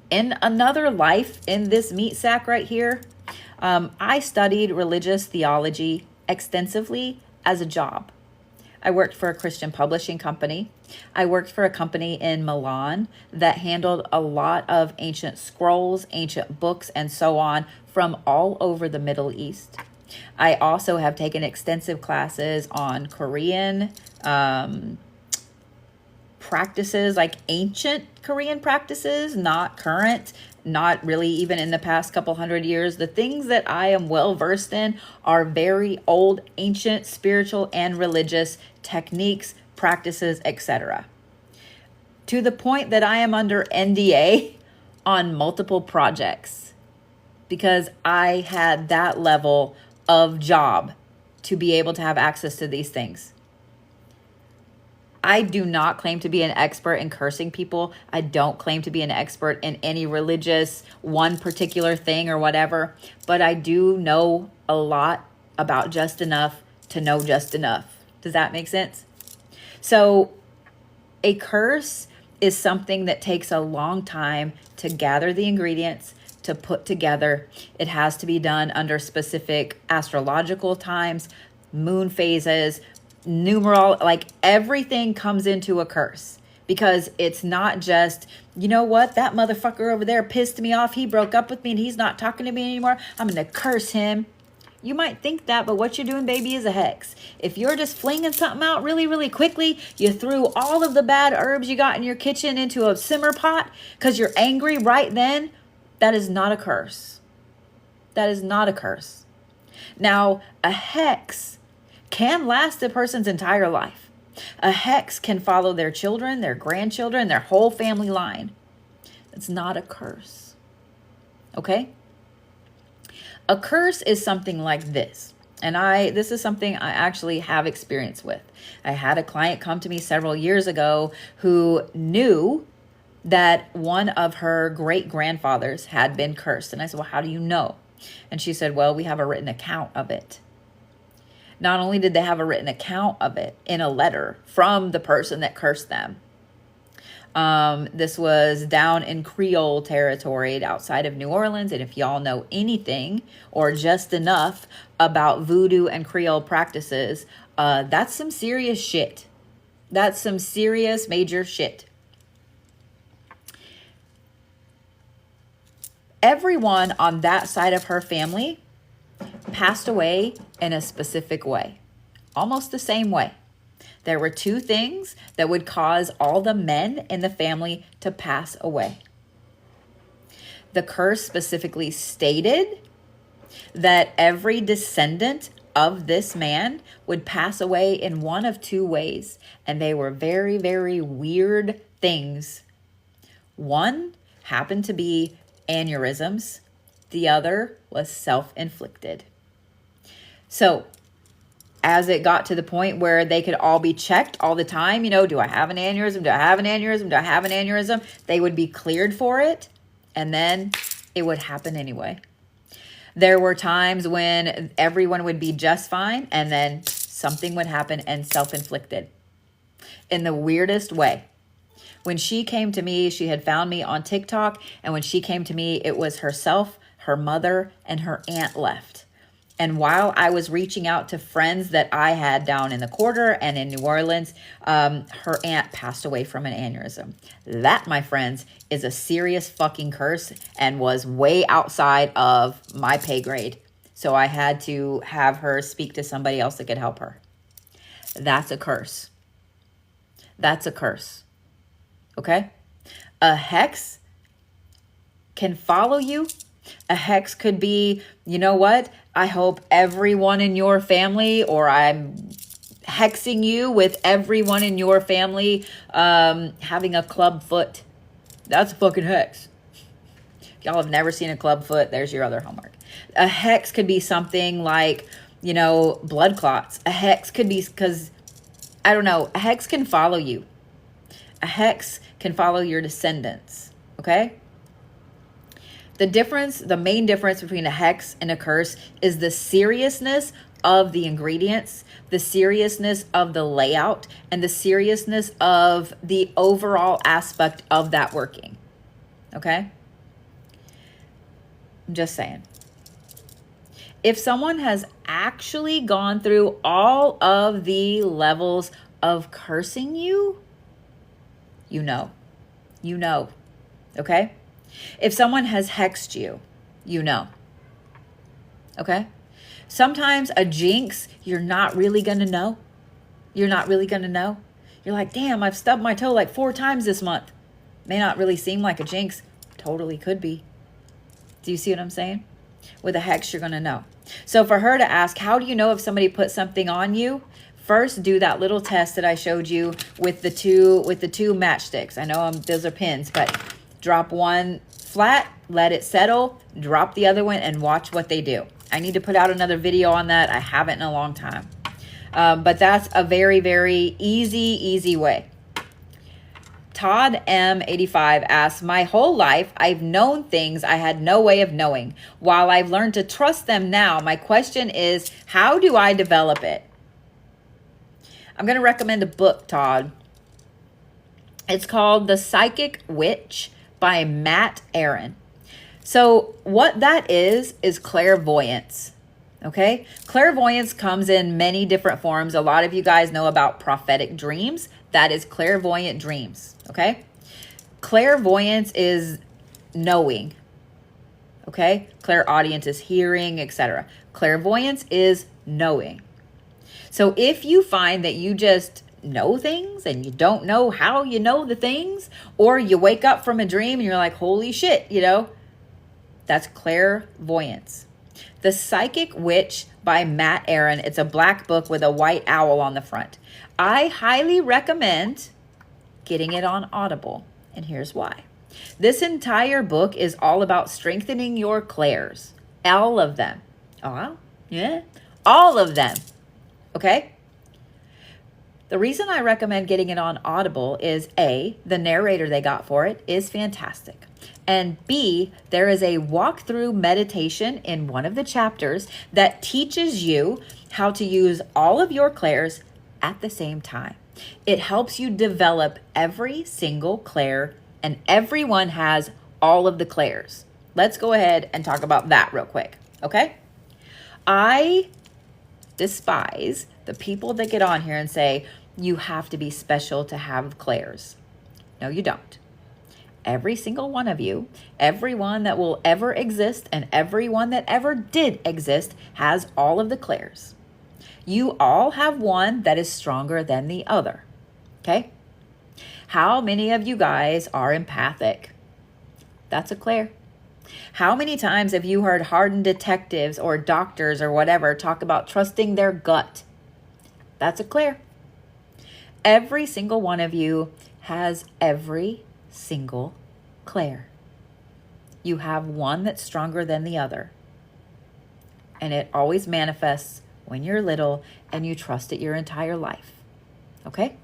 In another life in this meat sack right here, I studied religious theology extensively as a job. I worked for a Christian publishing company. I worked for a company in Milan that handled a lot of ancient scrolls, ancient books, and so on from all over the Middle East. I also have taken extensive classes on Korean practices, like ancient Korean practices, not current, not really even in the past couple hundred years. The things that I am well versed in are very old, ancient, spiritual, and religious techniques, practices, etc. To the point that I am under NDA on multiple projects because I had that level of job to be able to have access to these things. I do not claim to be an expert in cursing people. I don't claim to be an expert in any religious, one particular thing or whatever, but I do know a lot about just enough to know just enough. Does that make sense? So a curse is something that takes a long time to gather the ingredients, to put together. It has to be done under specific astrological times, moon phases, numeral, like everything comes into a curse because it's not just, you know what, that motherfucker over there pissed me off. He broke up with me and he's not talking to me anymore. I'm going to curse him. You might think that, but what you're doing, baby, is a hex. If you're just flinging something out really, really quickly, you threw all of the bad herbs you got in your kitchen into a simmer pot because you're angry right then, that is not a curse. That is not a curse. Now, a hex can last a person's entire life. A hex can follow their children, their grandchildren, their whole family line. It's not a curse. Okay? A curse is something like this. And this is something I actually have experience with. I had a client come to me several years ago who knew that one of her great grandfathers had been cursed. And I said, well, how do you know? And she said, well, we have a written account of it. Not only did they have a written account of it in a letter from the person that cursed them. This was down in Creole territory outside of New Orleans. And if y'all know anything or just enough about voodoo and Creole practices, that's some serious shit. That's some serious major shit. Everyone on that side of her family passed away in a specific way, almost the same way. There were two things that would cause all the men in the family to pass away. The curse specifically stated that every descendant of this man would pass away in one of two ways, and they were very, very weird things. One happened to be aneurysms. The other was self-inflicted. So as it got to the point where they could all be checked all the time, do I have an aneurysm? Do I have an aneurysm? Do I have an aneurysm? They would be cleared for it, and then it would happen anyway. There were times when everyone would be just fine, and then something would happen and self-inflicted in the weirdest way. When she came to me, she had found me on TikTok, and when she came to me, it was herself, her mother, and her aunt left. And while I was reaching out to friends that I had down in the quarter and in New Orleans, her aunt passed away from an aneurysm. That, my friends, is a serious fucking curse and was way outside of my pay grade. So I had to have her speak to somebody else that could help her. That's a curse. That's a curse. Okay? A hex can follow you. A hex could be, you know what? I hope everyone in your family, or I'm hexing you with everyone in your family having a club foot. That's a fucking hex. If y'all have never seen a club foot, there's your other homework. A hex could be something like, blood clots. A hex could be because, I don't know, a hex can follow you. A hex can follow your descendants, okay? The main difference between a hex and a curse is the seriousness of the ingredients, the seriousness of the layout, and the seriousness of the overall aspect of that working, okay? I'm just saying. If someone has actually gone through all of the levels of cursing you, you know, okay? If someone has hexed you, you know, okay? Sometimes a jinx, you're not really going to know. You're not really going to know. You're like, damn, I've stubbed my toe like 4 times this month. May not really seem like a jinx. Totally could be. Do you see what I'm saying? With a hex, you're going to know. So for her to ask, how do you know if somebody put something on you? First, do that little test that I showed you with the two matchsticks. I know those are pins, but drop one flat, let it settle, drop the other one, and watch what they do. I need to put out another video on that. I haven't in a long time. But that's a very, very easy way. Todd M85 asks, my whole life, I've known things I had no way of knowing. While I've learned to trust them now, my question is, how do I develop it? I'm going to recommend a book, Todd. It's called The Psychic Witch by Matt Aaron. So what that is clairvoyance. Okay? Clairvoyance comes in many different forms. A lot of you guys know about prophetic dreams. That is clairvoyant dreams. Okay? Clairvoyance is knowing. Okay? Clairaudience is hearing, etc. Clairvoyance is knowing. So if you find that you just know things and you don't know how you know the things, or you wake up from a dream and you're like, holy shit, that's clairvoyance. The Psychic Witch by Matt Aaron. It's a black book with a white owl on the front. I highly recommend getting it on Audible, and here's why. This entire book is all about strengthening your clairs. All of them. Oh, yeah. All of them. Okay? The reason I recommend getting it on Audible is A, the narrator they got for it is fantastic. And B, there is a walkthrough meditation in one of the chapters that teaches you how to use all of your clairs at the same time. It helps you develop every single clair, and everyone has all of the clairs. Let's go ahead and talk about that real quick, okay? I despise the people that get on here and say, you have to be special to have clairs. No, you don't. Every single one of you, everyone that will ever exist and everyone that ever did exist has all of the clairs. You all have one that is stronger than the other, okay? How many of you guys are empathic? That's a clair. How many times have you heard hardened detectives or doctors or whatever talk about trusting their gut? That's a clair. Every single one of you has every single clair. You have one that's stronger than the other. And it always manifests when you're little and you trust it your entire life. Okay?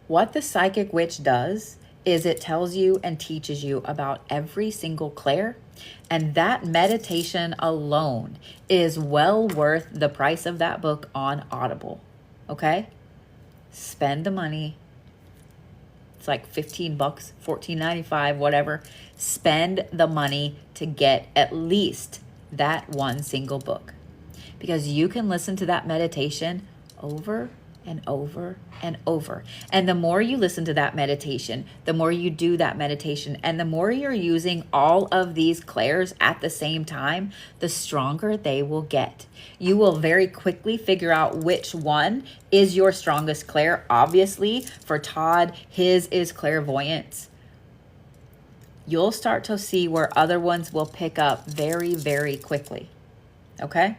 What the Psychic Witch does is it tells you and teaches you about every single clair, and that meditation alone is well worth the price of that book on Audible. Okay? Spend the money. It's like 15 bucks, $14.95, whatever. Spend the money to get at least that one single book, because you can listen to that meditation over and over and over. And the more you listen to that meditation, the more you do that meditation, and the more you're using all of these clairs at the same time, the stronger they will get. You will very quickly figure out which one is your strongest clair. Obviously, for Todd, his is clairvoyance. You'll start to see where other ones will pick up very, very quickly. Okay?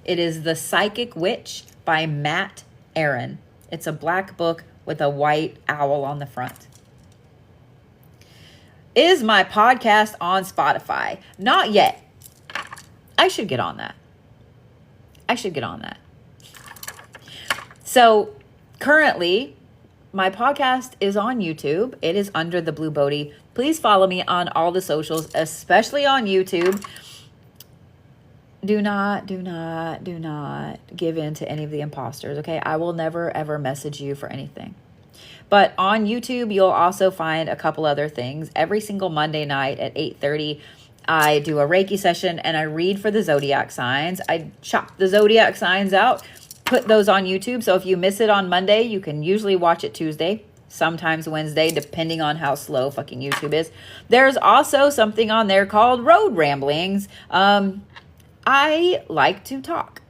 It is The Psychic Witch by Matt Aaron. It's a black book with a white owl on the front. Is my podcast on Spotify? Not yet. I should get on that. So currently, my podcast is on YouTube. It is under the Blue Bodhi. Please follow me on all the socials, especially on YouTube. Do not give in to any of the imposters, okay? I will never, ever message you for anything. But on YouTube, you'll also find a couple other things. Every single Monday night at 8:30, I do a Reiki session and I read for the Zodiac signs. I chop the Zodiac signs out, put those on YouTube. So if you miss it on Monday, you can usually watch it Tuesday, sometimes Wednesday, depending on how slow fucking YouTube is. There's also something on there called Road Ramblings. I like to talk.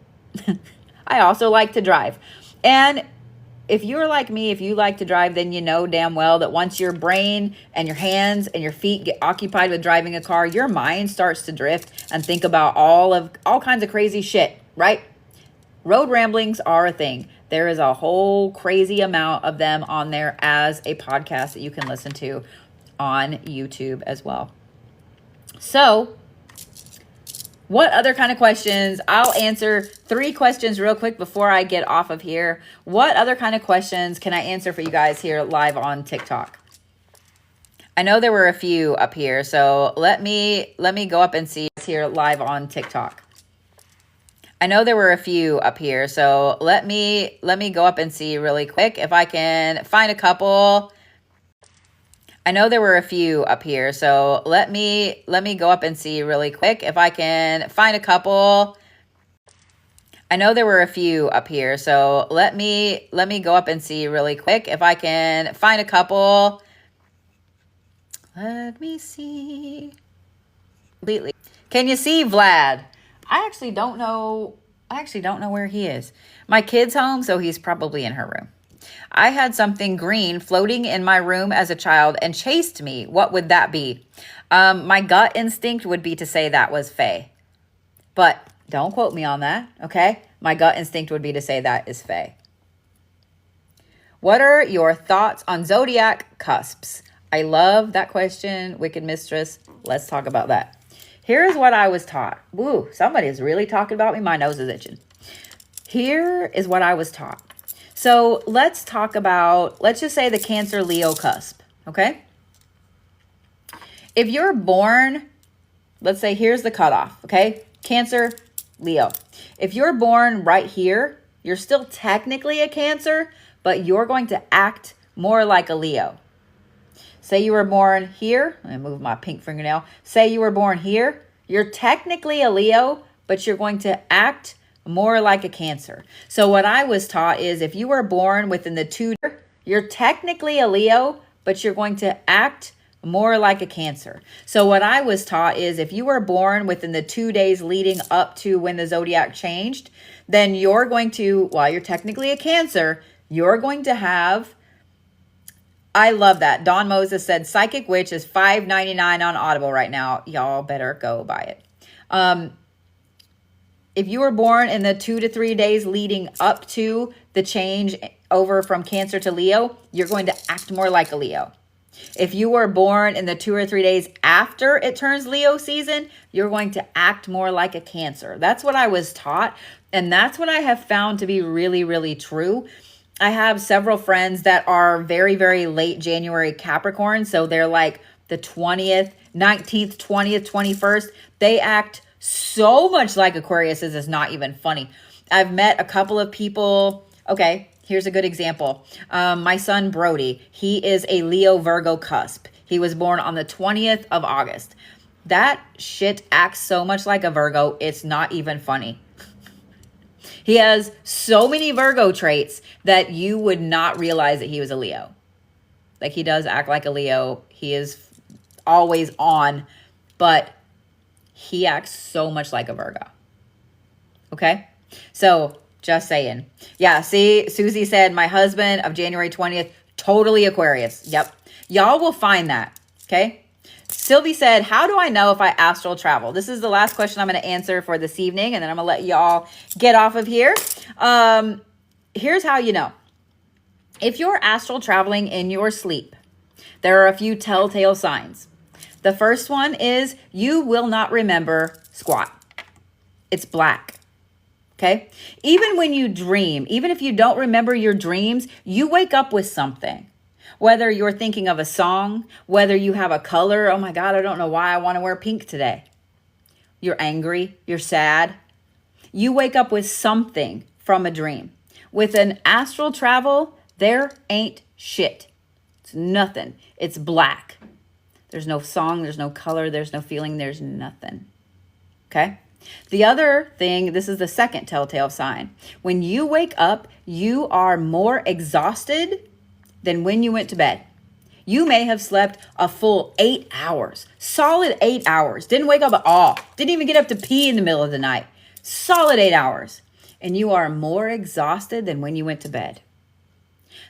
I also like to drive. And if you're like me, if you like to drive, then you know damn well that once your brain and your hands and your feet get occupied with driving a car, your mind starts to drift and think about all kinds of crazy shit, right? Road ramblings are a thing. There is a whole crazy amount of them on there as a podcast that you can listen to on YouTube as well. So, what other kind of questions? I'll answer 3 questions real quick before I get off of here. What other kind of questions can I answer for you guys here live on TikTok? I know there were a few up here, so let me go up and see here live on TikTok. I know there were a few up here, so let me go up and see really quick if I can find a couple. I know there were a few up here, so let me go up and see really quick if I can find a couple. I know there were a few up here, so let me go up and see really quick if I can find a couple. Let me see. Completely. Can you see Vlad? I actually don't know where he is. My kid's home, so he's probably in her room. I had something green floating in my room as a child and chased me. What would that be? My gut instinct would be to say that was Faye. But don't quote me on that, okay? My gut instinct would be to say that is Faye. What are your thoughts on Zodiac cusps? I love that question, Wicked Mistress. Let's talk about that. Here's what I was taught. Woo, somebody is really talking about me. My nose is itching. Here is what I was taught. So let's talk about, let's just say the Cancer Leo cusp, okay? If you're born, let's say here's the cutoff, okay? Cancer, Leo. If you're born right here, you're still technically a Cancer, but you're going to act more like a Leo. Say you were born here. Let me move my pink fingernail. Say you were born here. You're technically a Leo, but you're going to act more like a Cancer. So what I was taught is if you were born within the 2, you're technically a Leo, but you're going to act more like a Cancer. So what I was taught is if you were born within the 2 days leading up to when the Zodiac changed, then you're going to, while you're technically a Cancer, you're going to have, I love that. Dawn Moses said, Psychic Witch is $5.99 on Audible right now. Y'all better go buy it. If you were born in the 2 to 3 days leading up to the change over from Cancer to Leo, you're going to act more like a Leo. If you were born in the 2 or 3 days after it turns Leo season, you're going to act more like a Cancer. That's what I was taught. And that's what I have found to be really, really true. I have several friends that are very, very late January Capricorn. So they're like the 20th, 19th, 20th, 21st. They act so much like Aquarius is not even funny. I've met a couple of people. Okay, here's a good example. My son Brody, he is a Leo Virgo cusp. He was born on the 20th of August. That shit acts so much like a Virgo, it's not even funny. He has so many Virgo traits that you would not realize that he was a Leo. Like, he does act like a Leo. He is always on, but he acts so much like a Virgo. Okay? So, just saying. Yeah, see, Susie said, my husband of January 20th, totally Aquarius. Yep. Y'all will find that. Okay? Sylvie said, how do I know if I astral travel? This is the last question I'm going to answer for this evening, and then I'm going to let y'all get off of here. Here's how you know. If you're astral traveling in your sleep, there are a few telltale signs. The first one is you will not remember squat. It's black. Okay? Even when you dream, even if you don't remember your dreams, you wake up with something. Whether you're thinking of a song, whether you have a color, oh my God, I don't know why I want to wear pink today. You're angry, you're sad. You wake up with something from a dream. With an astral travel, there ain't shit. It's nothing. It's black. There's no song, there's no color, there's no feeling, there's nothing. Okay? The other thing, this is the second telltale sign. When you wake up, you are more exhausted than when you went to bed. You may have slept a full 8 hours, solid 8 hours, didn't wake up at all, didn't even get up to pee in the middle of the night, solid 8 hours, and you are more exhausted than when you went to bed.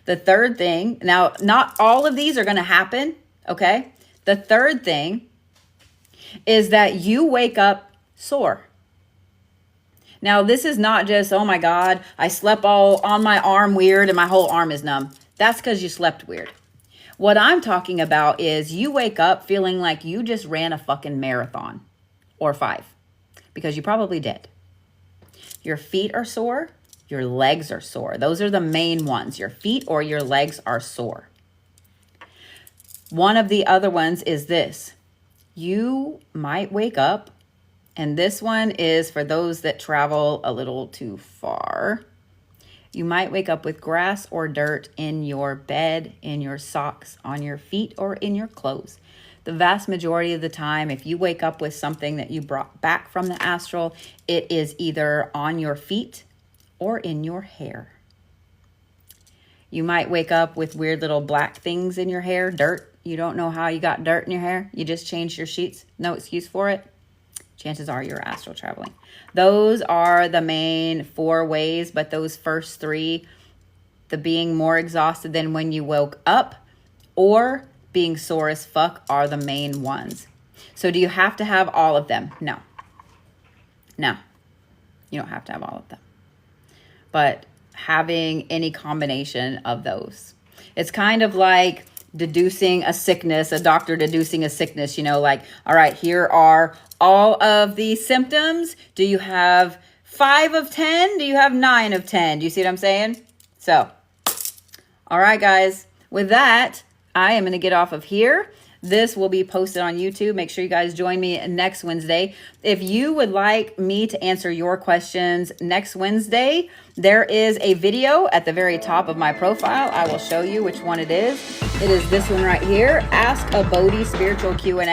The third thing, now not all of these are going to happen, okay? The third thing is that you wake up sore. Now this is not just, oh my God, I slept all on my arm weird and my whole arm is numb. That's because you slept weird. What I'm talking about is you wake up feeling like you just ran a fucking marathon or 5 because you probably did. Your feet are sore. Your legs are sore. Those are the main ones. Your feet or your legs are sore. One of the other ones is this. You might wake up, and this one is for those that travel a little too far. You might wake up with grass or dirt in your bed, in your socks, on your feet, or in your clothes. The vast majority of the time, if you wake up with something that you brought back from the astral, it is either on your feet or in your hair. You might wake up with weird little black things in your hair, dirt. You don't know how you got dirt in your hair. You just changed your sheets. No excuse for it. Chances are you're astral traveling. Those are the main 4 ways, but those first 3, the being more exhausted than when you woke up or being sore as fuck, are the main ones. So do you have to have all of them? No. No. You don't have to have all of them. But having any combination of those. It's kind of like deducing a sickness, a doctor deducing a sickness, you know, like, all right, here are all of the symptoms. Do you have 5 of 10? Do you have 9 of 10? Do you see what I'm saying? So, all right, guys, with that, I am going to get off of here. This will be posted on YouTube. Make sure you guys join me next Wednesday. If you would like me to answer your questions next Wednesday, there is a video at the very top of my profile. I will show you which one it is. It is this one right here. Ask a Bodhi Spiritual Q&A.